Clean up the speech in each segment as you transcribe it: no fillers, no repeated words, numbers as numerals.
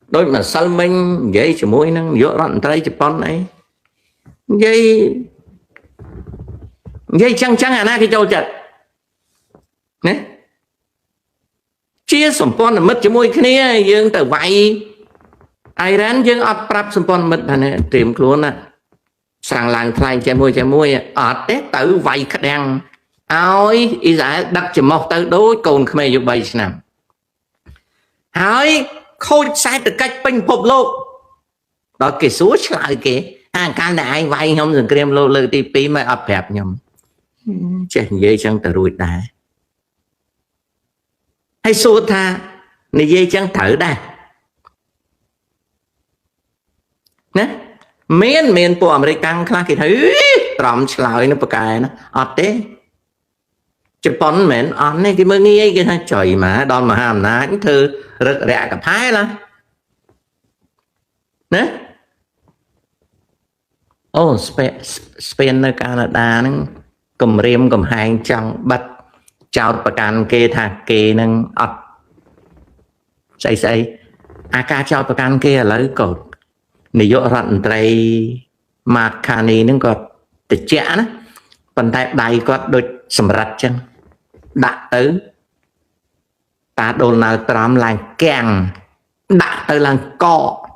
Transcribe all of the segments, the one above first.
đôi mà sân mình vậy chỉ mũi nó dỗ rọn tay chụp con ấy vậy chăng à na cái châu chật nè chia sủng con là mất chỉ mũi cái này dương từ vậy ai rán dương ấp prap sủng con mất này tìm luôn à sang làng thay che mũi ở tết tự vậy khách đang ôi ý giải đặt chỉ một tới đối cồn không ai dùng bay nè hỏi khôi sai từ cách bình phục lô đó cái số lại kì can đại vay không dừng kem lô lơ tí pí mới ập hẹp nhầm chuyện dây chẳng từ rùi đá hay số tha này dây chẳng thử đây nè miền của American khác thì thấy trộm lại nó bực cái nó ọt thế chụp bón mền ọt này cái mới nghe cái thằng trời mà đòn mà hàm ná những thứ rất rẻ cả thái là nè Spain ở Canada nó cầm riêng cầm hàng trong bắt chàoประกัน kê thạc kê nâng ọt xây AK chàoประกัน kê lấy cột này dỗ rặn trai mà khả này nó có tịch chẽ đó phần tay đầy có đôi sầm rạch chân đã tới ta Donald Trump là càng đã tới là co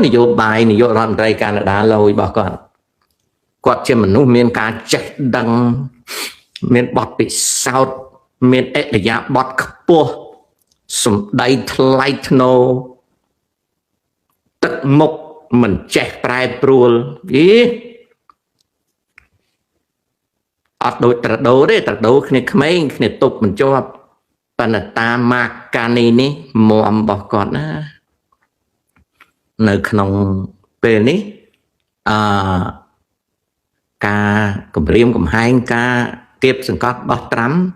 này dỗ bài này dỗ rặn trai Canada lôi bỏ con quạt trên mình nuôi miền cá chạy đằng miền bọt bị sao miền ế để giá bọt khắp bùa sầm đầy thay nô tất mục mình chạy prai pruol ý ở đôi tật đấu này mấy này tục mình cho bạn là ta mà cani ní mồm bỏ con á nơi khung về ní ca cầm riêng cầm hai ca kiếp sừng cọt bọt trắm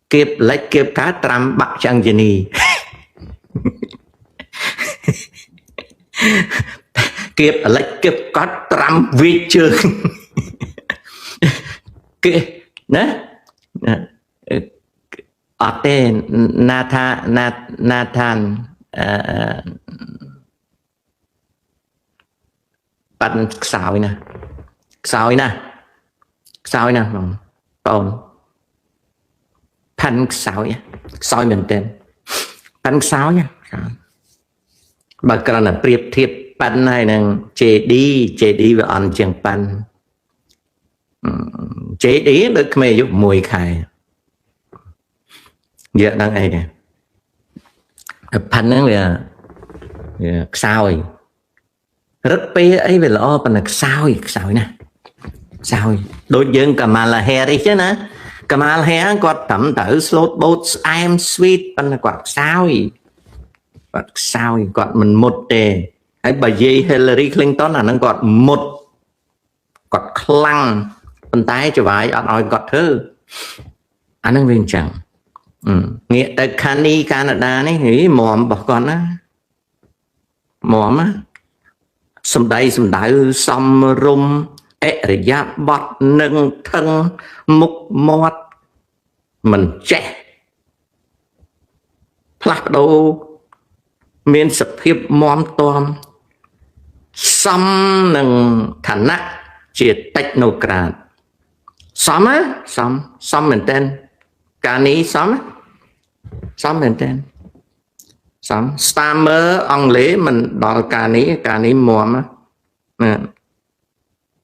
kiếp lấy kiếp cá trắm bạc chăng gì nì kiếp lấy kiếp có trắm vi chương kì nè ở tên Nathan bạn sao nè cònพันsáu nhá soi mình tênพันsáu nhá bà cần là priệp thiệp pan này nè chế đi và ăn chừng pan chế đi được mày giúp mùi khai giờ đang ấy nè pan nó là sao rồi rất pe ấy về lo pan là sao nè sao đối dân Kamala Harris chứ nè Kamala Harris có thẩm tử slot boats I'm sweet pan là quạt sao quạt mình một đề hay bà dì Hillary Clinton là nó quạt một quạt khăn bên tay cho vậy ở nói quạt thứ anh đang viên chẳng nghĩa tại Canada này nghĩ mồm bỏ con á mồm á xâm đầy xâm rum ế giáp bọt nâng thân mục mọt mình trẻ plak đâu miền sập hiệp mom tom xâm nâng thành nát triệt technocrat xóm á xóm mình tên cả ní xóm mình tên xóm stammer ông lễ mình đòi cả ní mồm á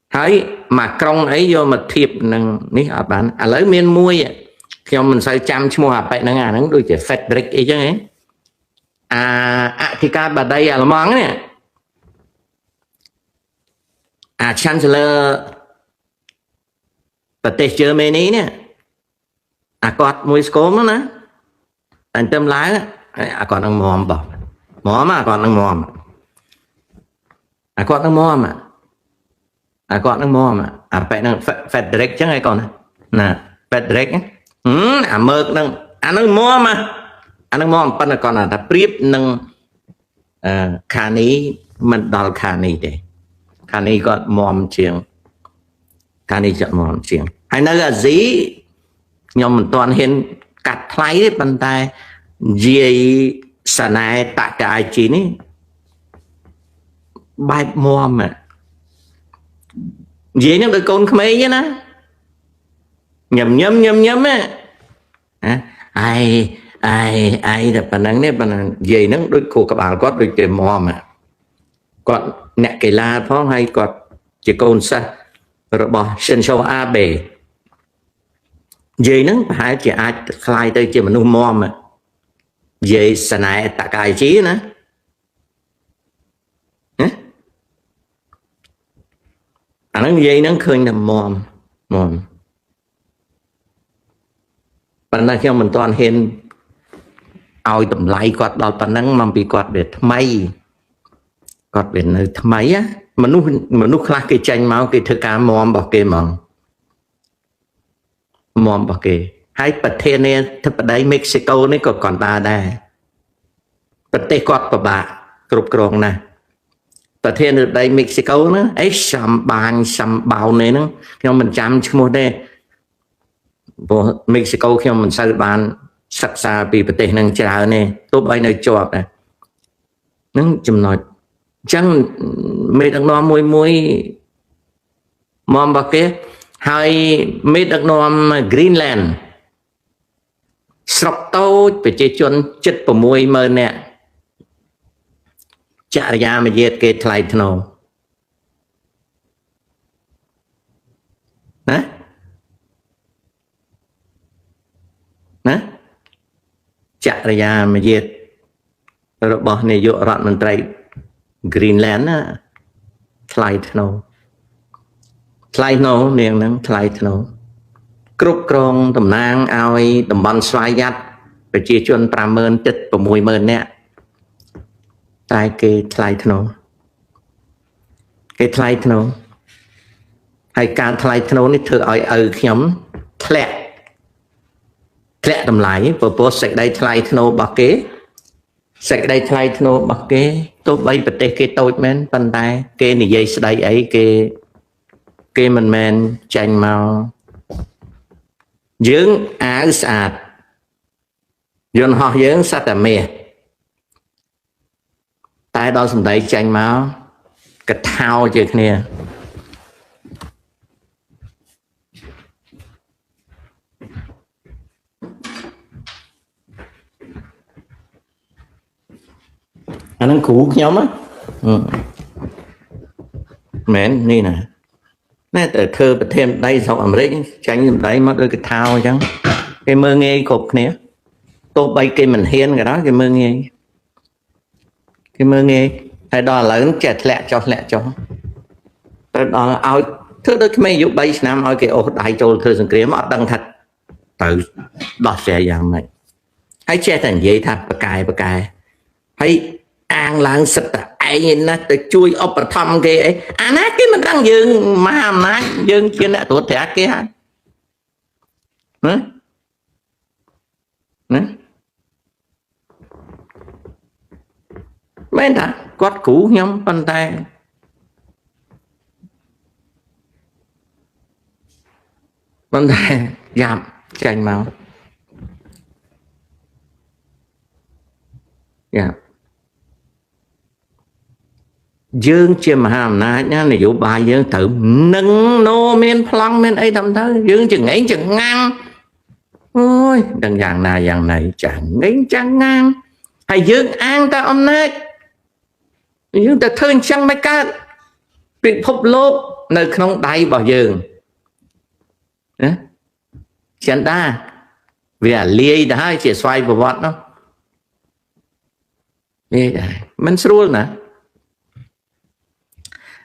thấy mà công ấy vô mà thiệp nâng ní ở bạn lấy miền muôi khi mình sai chăm mua hạt vậy nó nó đôi chỉ Frederick ấy chứ ấy thì cả bà đây là món nè Chancellor và tết Germany nè còn mùi scốm nữa anh tâm lái còn đang mòm bỏ mòm mà còn đang mòm còn đang mòm còn đang mòm phải năng Frederick chứ ai còn nè Frederick mơ đang mòm mà anh đang mòm phần là còn là priếp nâng khả ní mình đòi khả ní để khả ní còn mòm chiếng khả ní chọn mòm chiếng hay nói là gì nhưng mình toàn hiện cắt lấy bàn tay gì sản này tại cái chỉ ní bài mò mà gì nó đôi con khmei chứ nó nhầm á ai là phần năng này phần năng gì nó đôi cô các bạn có đôi cái mò mà còn nè cái la phó hay còn chỉ con sa rồi bỏ sinh sâu a bể gì nó phải chỉ ai khai tới chỉ mà nó mò mà vậy sau này ta cài trí nữa nó vậy nó khơi nằm mòm bạn đang khi mình toàn hiện ao tầm lại quạt đào bạn năng mà bị quạt để thay quạt để nơi thay á mà nó khác cái tranh máu cái thứ cá mòm bảo kê mòm bảo kê haiประเทศเนี่ยถ้าประเทศเม็กซิโกนี่ก็ก่อนตาได้ประเทศกอดประบะกรุบกรองนะประเทศในเม็กซิโกนะไอ้ซัมบานซัมบาวเนี่ยนะที่มันจำชั่วโมงได้พอเม็กซิโกที่มันใช้บานศึกษาปีประเทศนั้นจะเนี่ยตัวใบในจอบนะนั่งจำนวนจังไม่ต้องนอนมวยมอมบักเกะให้ไม่ต้องนอนกรีนแลนด์สระโต้ไปเจจนจิตประมวยเมื่อเนี่ยจารยามาเย็ดเกทไลท์โนนะจารยามาเย็ดระบบนายกรัฐมนตรีกรีนแลนด์นะไทท์โนเนี่ยนั้นไทท์โนกรุบกรองตำนางเอาไอ้ตำบลสวายยัดไปเจจนประเมินจิตประมวยเมื่อเนี่ยตายเกทไลท์โนให้การไทท์โนนี่เธอเอาขยมแทะตำไหลพอโพสเสกได้ไทท์โนบักเกเสกได้ไทท์โนบักเกตัวใบประเทศเกโตดแมนปันไดเกนี่ยัยสไลไอเกมันแมนจังเมายืงอาสอาดยนหอยืงสัตว์เมียตายดอสมได้จังเมากระเท้าเจอเนี่ยอันนั้นขู่ขยมอ่ะแม่นนี่นะแน่แต่เธอประเทศได้สองอเมริกจังได้มาด้วยกระเท้าจังcái mơ nghe cục này tôi bay cái mình hiên cái đó cái mơ nghe hay đó là nó chẹt lẹ cho đó ao thứ đó mấy vụ bay nam ao cái ô đại châu thời gian kia mà đăng thật tự đọt xe dạng này hãy che thành vậy thật bạc cài hãy an lạng sạch ai nhìn nó tự chui ốp vào thăm kia ấy nát cái mình đang dừng mà nát dừng trên đã tuột thẻ kia hả mấy đã quát cũ nhóm bàn tay giảm chành máu dương chiêm hàm na nhá này dụ bài dương tự nâng nô men phăng men ấy thầm thơ dương chừng ấy chừng ngang ôi đằng dạng này chẳng ấy chẳng ngang hay dương an ta ông nát dương ta thương chăng mấy cá bị phúc lốp nơi không đầy vào giường chẳng ta vì lia đã chỉ xoay vào vọt đó mình xua nè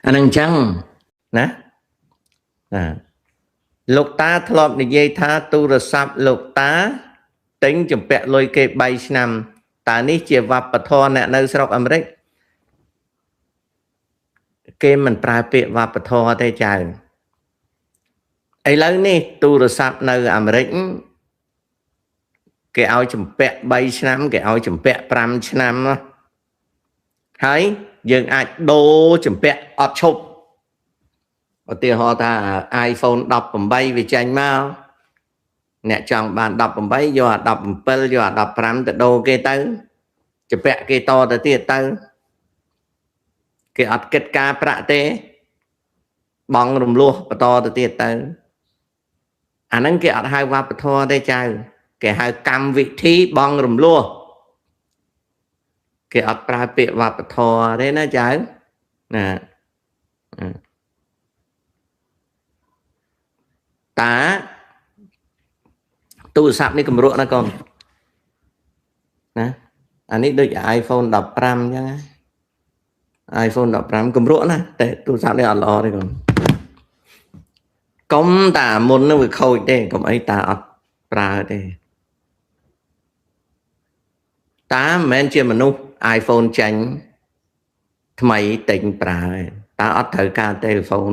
anh ăn chăng nè lục ta thọp để dây tha tu rồi sắp lục ta tính chụp bẹ lôi kê bay năm ta ní chia vập bật thò nè nơi sọc Americ kê mình prai bẹ vập bật thò đây trời ấy lớn ní tu rồi sắp nơi Americ cái ao chụp bẹ bay năm cái ao chụp bẹ pram năm đó thấy dừng ai đô chụp bẹ ọt chụp ở tiền họ ta iPhone đọc bằng bay vì tranh mau nè chồng bạn đọc bằng bay do đọc bằng pel do đọc pram từ đô kê tới chụp bẹ kê to tới tiệt tới គេអត់គិតការប្រាក់ទេបងរំលោះបន្តទៅទៀតទៅអាហ្នឹងគេអត់ហៅវប្បធម៌ទេចៅគេហៅកម្មវិធីបងរំលោះគេអត់ប្រើពាក្យវប្បធម៌ទេណាចៅណាតាទូរស័ព្ទនេះកម្រក់ណាកូនណាអានេះដូច iPhone 15អញ្ចឹង iPhone 15កម្រក់ណាតែទូរស័ព្ទនេះអត់ល្អទេកូនកុំតាមុននឹងវាខូចទេកុំអីតាអត់ប្រើទេតាមិនមែនជាមនុស្ស iPhone ចាញ់ថ្មីទិញប្រើទេតាអត់ត្រូវការទូរស័ព្ទ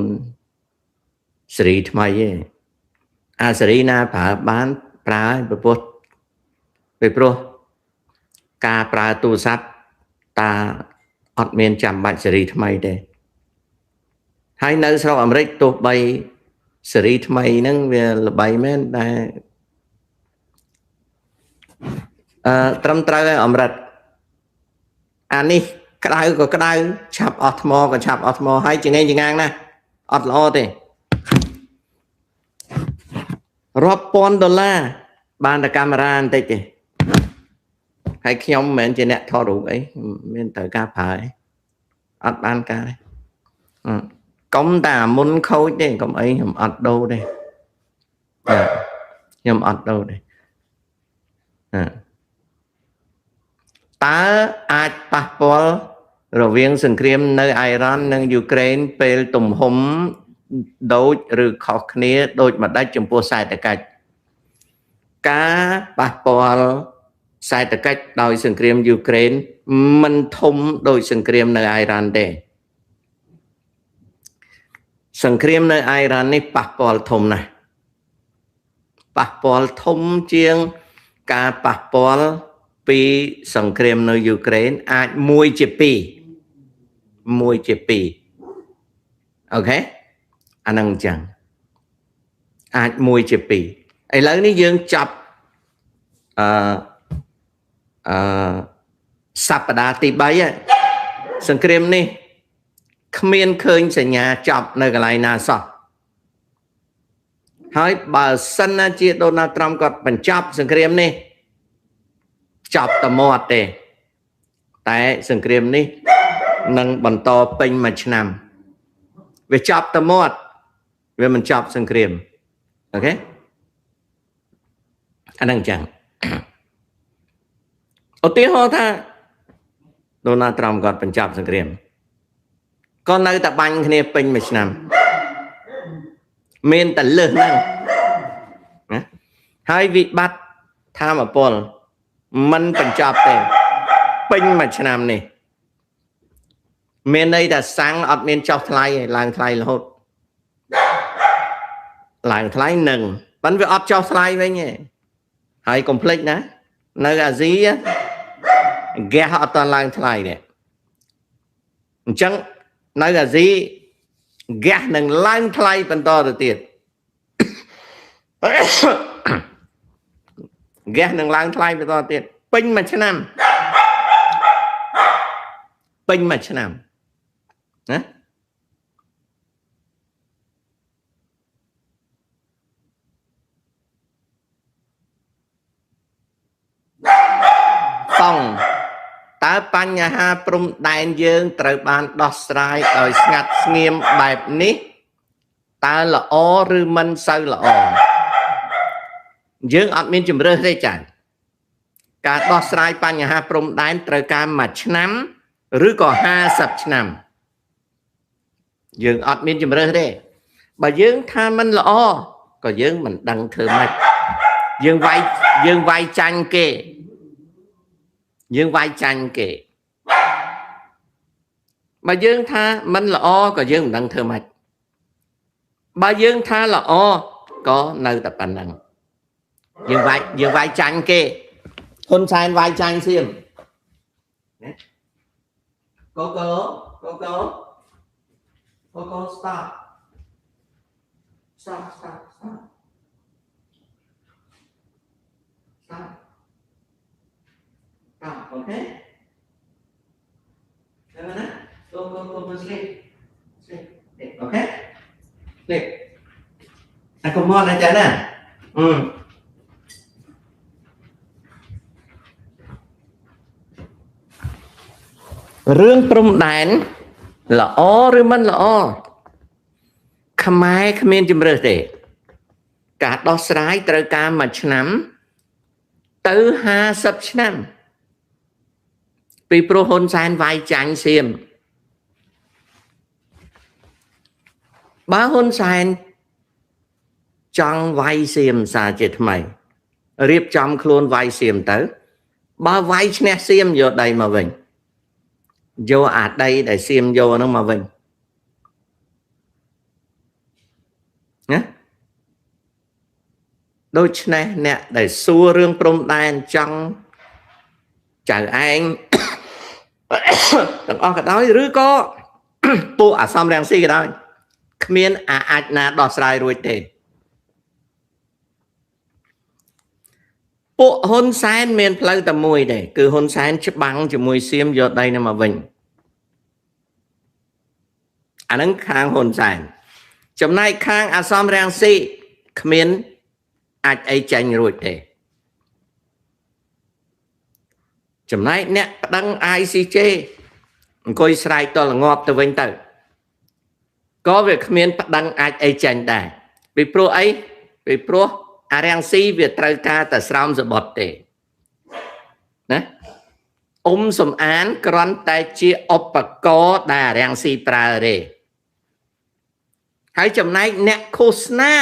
ស៊េរីថ្មីទេអាស៊េរីណាប្រើបានប្រើឲ្យពីព្រោះការប្រើទូរស័ព្ទតាអត់មានចាំបាច់ស៊េរីថ្មីទេហើយនៅស្រុកអាមេរិកទោះបីស៊េរីថ្មីហ្នឹងវាល្បីមែនតែត្រឹមត្រូវឲ្យអម្រិតអានេះក្តៅក៏ក្តៅឆាប់អស់ថ្មក៏ឆាប់អស់ថ្មហើយចង្អេងចង្ងាងណាអត់ល្អទេរាប់ពាន់ដុល្លារបានតែកាមេរ៉ាបន្តិចទេហើយខ្ញុំមិនមែនជាអ្នកថតរូបអីមានត្រូវការប្រើអីអត់បានការទេកុំតែមុនខូចទេកុំអីខ្ញុំអត់ដូរទេខ្ញុំអត់ដូរទេតើអាចប៉ះពាល់រវាងសង្គ្រាមនៅអ៊ីរ៉ាននិងយូក្រែនពេលទំហំដូចឬខុសគ្នាដូចម្ដេចចំពោះសេដ្ឋកិច្ចការប៉ះពាល់សេដ្ឋកិច្ចដោយសង្គ្រាមយូក្រែនមិនធំដូចសង្គ្រាមនៅអ៊ីរ៉ានទេសង្គ្រាមនៅអ៊ីរ៉ាននេះប៉ះពាល់ធំណាស់ប៉ះពាល់ធំជាងការប៉ះពាល់ពីសង្គ្រាមនៅយូក្រែនអាច1 ជា 2អូខេអាហ្នឹងអញ្ចឹងអាច1 ជា 2ឥឡូវនេះយើងចាប់សប្តាហ៍ទី3សង្គ្រាមនេះគ្មានឃើញសញ្ញាចប់នៅកន្លែងណាសោះហើយបើសិនណាជាដូណាល់ត្រាំគាត់បញ្ចប់សង្គ្រាមនេះចប់តែមាត់ទេតែសង្គ្រាមនេះនឹងបន្តពេញមួយឆ្នាំវាចប់តែមាត់វាមិនចប់សង្គ្រាមអូខេអាហ្នឹងអញ្ចឹងឧទាហរណ៍ថាដូណាល់ត្រាំគាត់បញ្ចប់សង្គ្រាមក៏នៅតែបាញ់គ្នាពេញមួយឆ្នាំមានតែលើសហ្នឹងណាហើយវិបត្តិធម្មពលមិនបញ្ចប់ទេពេញមួយឆ្នាំនេះមានន័យថាសាំងអត់មានចុះថ្លៃទេឡើងថ្លៃរហូតឡើងថ្លៃនឹងប៉ុន្តែវាអត់ចុះថ្លៃវិញទេហើយកុំភ្លេចណានៅអាស៊ីហ្គាសអត់តឡើងថ្លៃទេអញ្ចឹងនៅអាស៊ីហ្គាសនឹងឡើងថ្លៃបន្តទៅទៀតហ្គាសនឹងឡើងថ្លៃបន្តទៀតពេញមួយឆ្នាំណាតង់តើបញ្ហាព្រំដែនយើងត្រូវបានដោះស្រាយដោយស្ងាត់ស្ងៀមបែបនេះតើល្អឬមិនសូវល្អយើងអត់មានជំរើសទេចា៎ការដោះស្រាយបញ្ហាព្រំដែនត្រូវការ1ឆ្នាំឬក៏50ឆ្នាំយើងអត់មានជំរើសទេបើយើងថាមិនល្អក៏យើងមិនដឹងធ្វើម៉េចយើងវាយចាញ់គេបើយើងថាមិនល្អក៏យើងមិនដឹងធ្វើម៉េចបើយើងថាល្អក៏នៅតែប៉ុណ្្នឹងយើងវាយចាញ់គេហ៊ុនសែនវាយចាញ់សៀមកូកូ stop okay ដឹងណាកូ go sleep. Sleep. Okay? Sleep. Come on aja nè. Rương prom đàn là ó rư mân là ó. Khmer khmien chùm rơ thế. Cả đó sái trời ca mà chնắm tới 50 ឆ្នាំ ពីព្រោះហ៊ុនសែនវាយចាញ់សៀមបើហ៊ុនសែនចង់វាយសៀមសារជាថ្មីរៀបចំខ្លួនវាយសៀមទៅបើវាយឈ្នះសៀមយកដីមកវិញយកអាដីដែលសៀមយកហ្នឹងមកវិញណាដូច្នេះអ្នកដែលសួររឿងព្រំដែនចង់ចៅឯងទាំងអស់ក៏ដោយឬក៏ពួកអាសំរាំងស៊ីក៏ដោយគ្មានអាចណាដោះស្រាយរួចទេពួកហ៊ុនសែនមានផ្លូវតែមួយទេគឺហ៊ុនសែនច្បាំងជាមួយសៀមយកដីនេះមកវិញអានឹងខាងហ៊ុនសែនចំណែកខាងអាសំរាំងស៊ីគ្មានអាចអីចាញ់រួចទេចំណែកអ្នកប្តឹង ICJ អង្គុយស្រែកតលងាប់ទៅវិញទៅក៏វាគ្មានប្តឹងអាចអីចាញ់ដែរពីព្រោះអីពីព្រោះអារាំងស៊ីវាត្រូវការតែស្រោមសបុតទេណាសំអានគ្រាន់តែជាឧបករណ៍ដែលអារាំងស៊ីប្រើទេហើយចំណែកអ្នកឃោសនា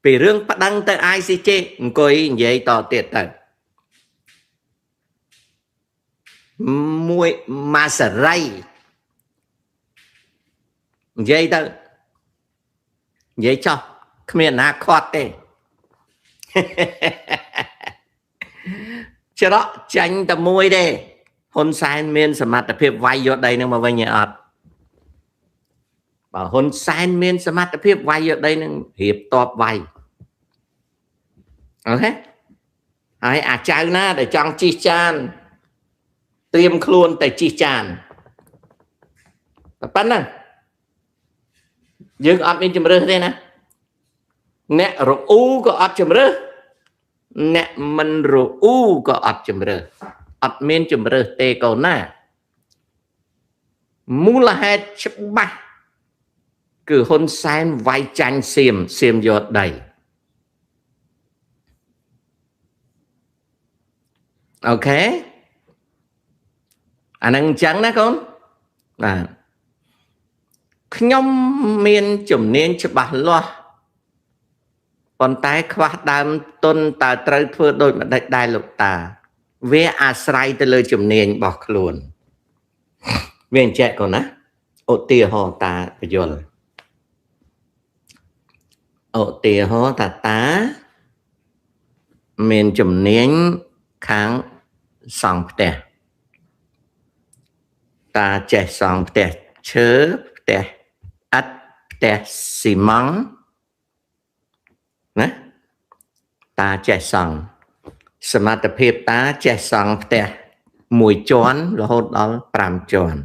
ពីរឿងប្តឹងទៅ ICJ អង្គុយនិយាយតទៀតទៅមួយម៉ាសរៃនិយាយទៅនិយាយចោះគ្មានណាខាត់ទេច្រកចាញ់តែមួយទេហ៊ុនសែនមានសមត្ថភាពវាយយកដីនឹងមកវិញទេអត់បើហ៊ុនសែនមានសមត្ថភាពវាយយកដីនឹងរៀបតបវាយអូខេហើយអាចៅណាដែលចង់ជិះចានត្រៀមខ្លួនតែជិះចានតែប៉ុណ្ណឹងយើងអត់មានជំរឿសទេណាអ្នករអ៊ូក៏អត់ជំរឿសអ្នកមិនរអ៊ូក៏អត់ជំរឿសអត់មានជំរឿសទេកូនណាមូលហេតុច្បាស់គឺហ៊ុនសែនវាយចាញ់សៀមយកដីអូខេអានឹងអញ្ចឹងណាកូនបាទខ្ញុំមានជំនាញច្បាស់លាស់ប៉ុន្តែខ្វះដើមទុនតើត្រូវធ្វើដូចម្ដេចដែរលោកតាវាអាស្រ័យទៅលើជំនាញរបស់ខ្លួនវាអញ្ចឹងកូនណាឧទាហរណ៍តាបញ្យល់ឧទាហរណ៍តាមានជំនាញខាងសង់ផ្ទះតាចេះសង់ផ្ទះឈើផ្ទះឥដ្ឋផ្ទះស៊ីម៉ង់ណាតាចេះសង់សមត្ថភាពតាចេះសង់ផ្ទះ1ជាន់រហូតដល់5ជាន់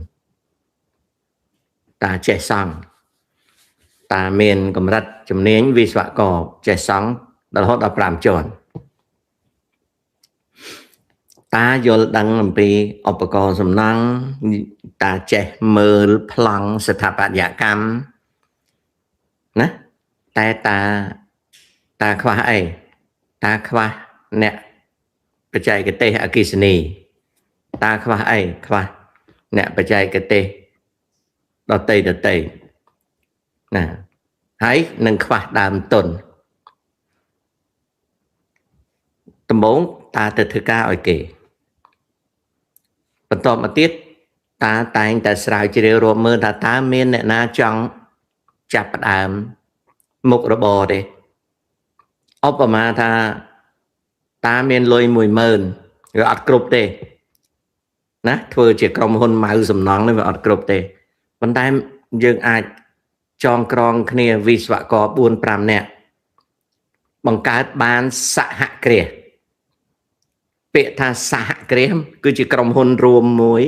តាចេះសង់តាមានកម្រិតជំនាញវិស្វករចេះសង់រហូតដល់5ជាន់តាយល់ដឹងអំពីឧបករណ៍សំណង់តាចេះមើលប្លង់ស្ថាបត្យកម្មណាតែតាខ្វះអីតាខ្វះអ្នកបច្ចេកទេសអគ្គិសនីតាខ្វះអីខ្វះអ្នកបច្ចេកទេសដតីណាហើយនឹងខ្វះដើមទុនដំបូងតាទៅធ្វើការឲ្យគេបន្តមកទៀតតាតែងតែស្រាវជ្រាវរាប់មើលថាតើមានអ្នកណាចង់ចាប់ផ្ដើមមុខរបរទេឧបមាថាតាមានលុយ 10000 វាអត់គ្រប់ទេណាធ្វើជាក្រុមហ៊ុនម៉ៅសំណង់នេះវាអត់គ្រប់ទេប៉ុន្តែយើងអាចចងក្រងគ្នាវិស្វករ 4-5 នាក់បង្កើតបានសហគ្រាសពាក្យថាសហគ្រាសគឺជាក្រុមហ៊ុនរួមមួយ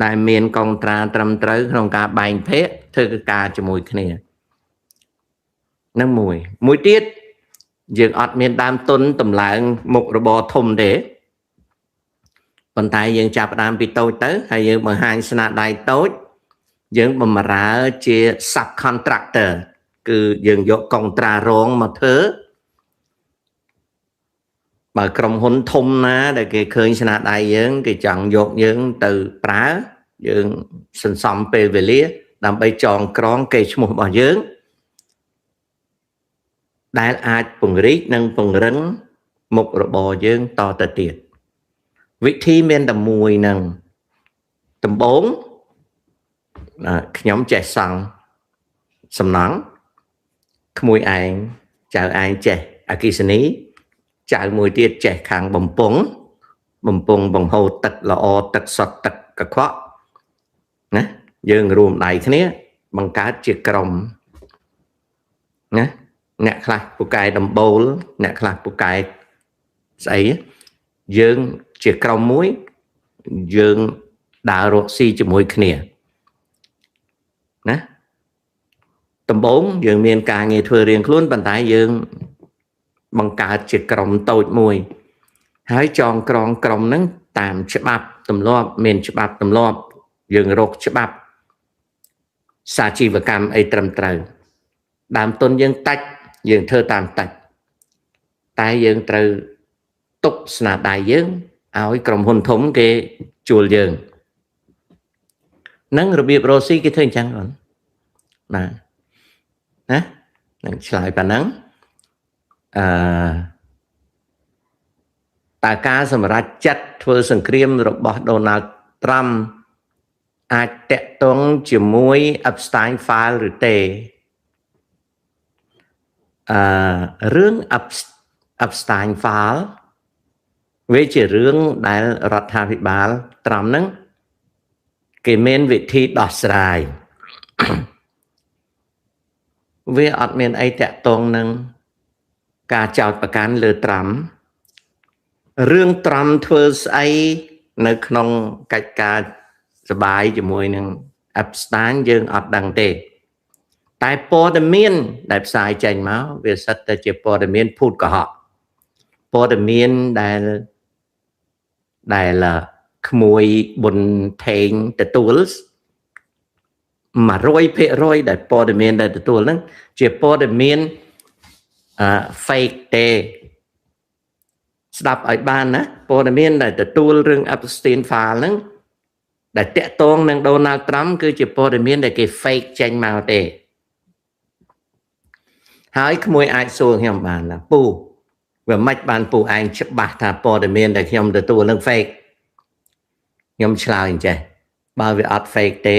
ដែលមានកងត្រាត្រឹមត្រូវក្នុងការបែងភេទធ្វើការជាមួយគ្នានឹងមួយទៀតយើងអត់មានដើមទុនតម្លើងមុខរបរធំទេប៉ុន្តែយើងចាប់ផ្ដើមពីតូចទៅហើយយើងបង្ហាញស្នាដៃតូចយើងបម្រើជា subcontractor គឺយើងយកកងត្រារងមកធ្វើបើក្រុមហ៊ុនធំណាដែលគេឃើញស្នាដៃយើងគេចង់យកយើងទៅប្រើយើងសន្សំពេលវេលាដើម្បីចងក្រងកេរ្តិ៍ឈ្មោះរបស់យើងដែលអាចពង្រីកនិងពង្រឹងមុខរបរយើងតទៅទៀតវិធីមានតែមួយនឹងដំបូងខ្ញុំចេះសង់សំណង់ក្មួយឯងចៅឯងចេះអគ្គិសនីចៅមួយទៀតចេះខាងបំពង់បង្ហូរទឹកល្អទឹកសុទ្ធទឹកកខ្វក់ណាយើងរួមដៃគ្នាបង្កើតជាក្រុមណាអ្នកខ្លះពូកែដំបូលអ្នកខ្លះពូកែស្អីយើងជាក្រុមមួយយើងដើររកស៊ីជាមួយគ្នាណាដំបូងយើងមានការងារធ្វើរៀងខ្លួនប៉ុន្តែយើងបង្កើតជាក្រុមតូចមួយហើយចងក្រងក្រុមហ្នឹងតាមច្បាប់ទម្លាប់មានច្បាប់ទម្លាប់យើងរកច្បាប់សាជីវកម្មអីត្រឹមត្រូវដើមទុនយើងតិចយើងធ្វើតាមតិចតែយើងត្រូវទុកស្នាដៃយើងឲ្យក្រុមហ៊ុនធំគេជួលយើងនឹងរបៀបរស់ស៊ីគេធ្វើអញ្ចឹងបងបាទណានឹងឆ្លើយប៉ុណ្ណឹងតើការសម្រេចចិត្តធ្វើសង្គ្រាមរបស់ដូណាល់ត្រាំអាចតាក់ទងជាមួយ Epstein file ឬទេរឿង Epstein file វាជារឿងដែលរដ្ឋាភិបាលត្រាំហ្នឹងគេមានវិធីដោះស្រាយវាអត់មានអីតាក់ទងនឹងការចោទប្រកាន់លើត្រាំរឿងត្រាំធ្វើស្អីនៅក្នុងកិច្ចការសបាយជាមួយនឹង Epstein យើងអត់ដឹងទេតែព័ត៌មានដែលផ្សាយចេញមកវាសិតតែជាព័ត៌មានភូតកុហកព័ត៌មានដែលក្មួយប៊ុនថេងទទួល100%ដែលព័ត៌មានដែលទទួលហ្នឹងជាព័ត៌មាន fake ទេស្ដាប់ឲ្យបានណាព័ត៌មានដែលទទួលរឿង Epstein file ហ្នឹងដែលតាក់ទងនឹង Donald Trump គឺជាព័ត៌មានដែលគេ fake ចេញមកទេហើយក្មួយអាចសួរខ្ញុំបានណាពូវាមិនបានពូឯងច្បាស់ថាព័ត៌មានដែលខ្ញុំទទួលនឹង fake ខ្ញុំឆ្លើយអញ្ចេះបើវាអត់ fake ទេ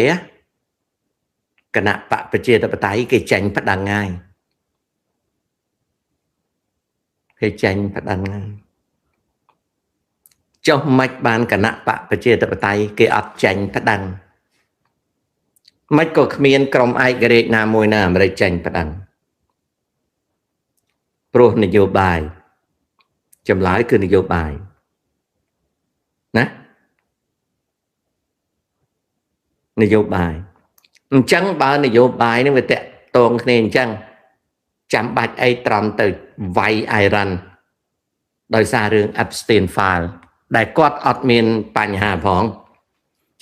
គណៈបកប្រជាធិបតេយ្យគេចេញប្តឹងហើយគេចេញប្តឹងហើយចុះមិនបានគណៈបកប្រជាធិបតេយ្យគេអត់ចេញប្តឹងមិនក៏គ្មានក្រុមឯករាជ្យណាមួយនៅអាមេរិកចេញប្តឹងព្រោះនយោបាយចម្លើយគឺនយោបាយណានយោបាយអញ្ចឹងបើនយោបាយនឹងវាតាក់ទងគ្នាអញ្ចឹងចាំបាច់អីត្រង់ទៅវាយអៃរ៉ាន់ដោយសាររឿង Epstein file ដែលគាត់អត់មានបញ្ហាផង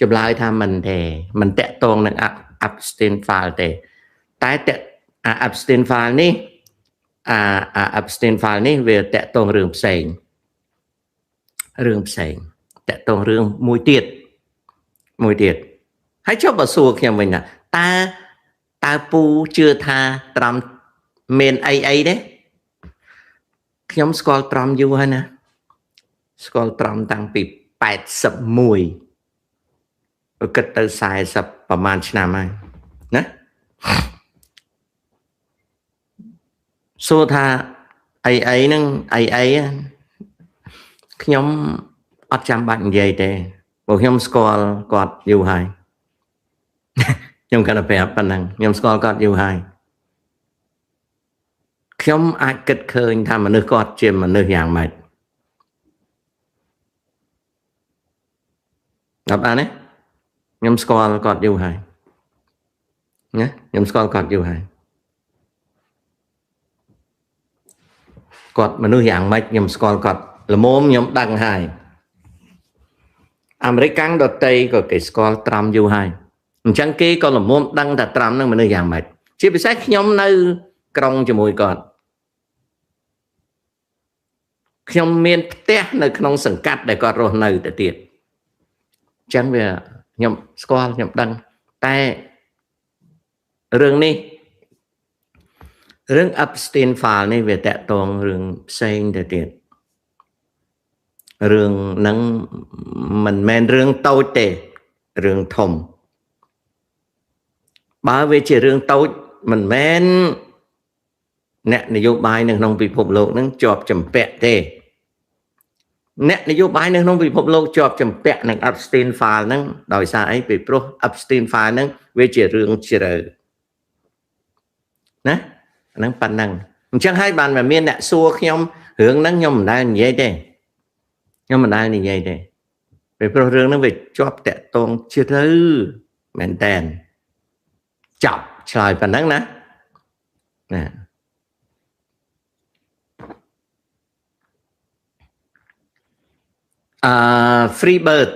ចម្លើយថាមិនទេមិនតាក់ទងនឹង Epstein file ទេតែEpstein file នេះEpstein file នេះវាតាក់ទងរឿងផ្សេងតាក់ទងរឿងមួយទៀតហើយចុះបើសួរខ្ញុំវិញណាតើពូជឿថាត្រាំមានអីទេខ្ញុំស្គាល់ត្រាំយូរហើយណាស្គាល់ត្រាំតាំងពី81គិតទៅ40ប្រហែលឆ្នាំហើយណាសួរថាអីហ្នឹងអីខ្ញុំអត់ចាំបាច់និយាយទេព្រោះខ្ញុំស្គាល់គាត់យូរហើយខ្ញុំគាត់ទៅប្រាប់ប៉ុណ្ណឹងខ្ញុំស្គាល់គាត់យូរហើយខ្ញុំអាចគិតឃើញថាមនុស្សគាត់ជាមនុស្សយ៉ាងម៉េចដល់បានទេ ខ្ញុំស្គាល់គាត់យូរហើយណាខ្ញុំស្គាល់គាត់យូរហើយគាត់មនុស្សយ៉ាងម៉េចខ្ញុំស្គាល់គាត់ល្មមខ្ញុំដឹងហើយអាមេរិកកាំងដតីក៏គេស្គាល់ត្រាំយូរហើយអញ្ចឹងគេក៏ល្មមដឹងថាត្រាំនឹងមនុស្សយ៉ាងម៉េចជាពិសេសខ្ញុំនៅក្រុងជាមួយគាត់ខ្ញុំមានផ្ទះនៅក្នុងសង្កាត់ដែលគាត់រស់នៅទៅទៀតអញ្ចឹងវាខ្ញុំស្គាល់ខ្ញុំដឹងតែរឿងនេះរឿង Epstein file នេះវាតកតងរឿងផ្សេងទៅទៀតរឿងហ្នឹងមិនមែនរឿងតូចទេរឿងធំបើវាជារឿងតូចមិនមែនអ្នកនយោបាយនៅក្នុងពិភពលោកហ្នឹងជាប់ចម្ពាក់ទេអ្នកនយោបាយនៅក្នុងពិភពលោកជាប់ចម្ពាក់នឹង Epstein file ហ្នឹងដោយសារអីពីព្រោះ Epstein file ហ្នឹងវាជារឿងជ្រៅណាហ្នឹងប៉ុណ្ណឹងអញ្ចឹងហើយបានមានអ្នកសួរខ្ញុំរឿងហ្នឹងខ្ញុំមិនដែលនិយាយទេខ្ញុំមិនដែលនិយាយទេពីព្រោះរឿងហ្នឹងវាជាប់តាក់ទងជ្រៅមែនតើចាប់ឆ្លើយប៉ុណ្ណឹងណាFree Bird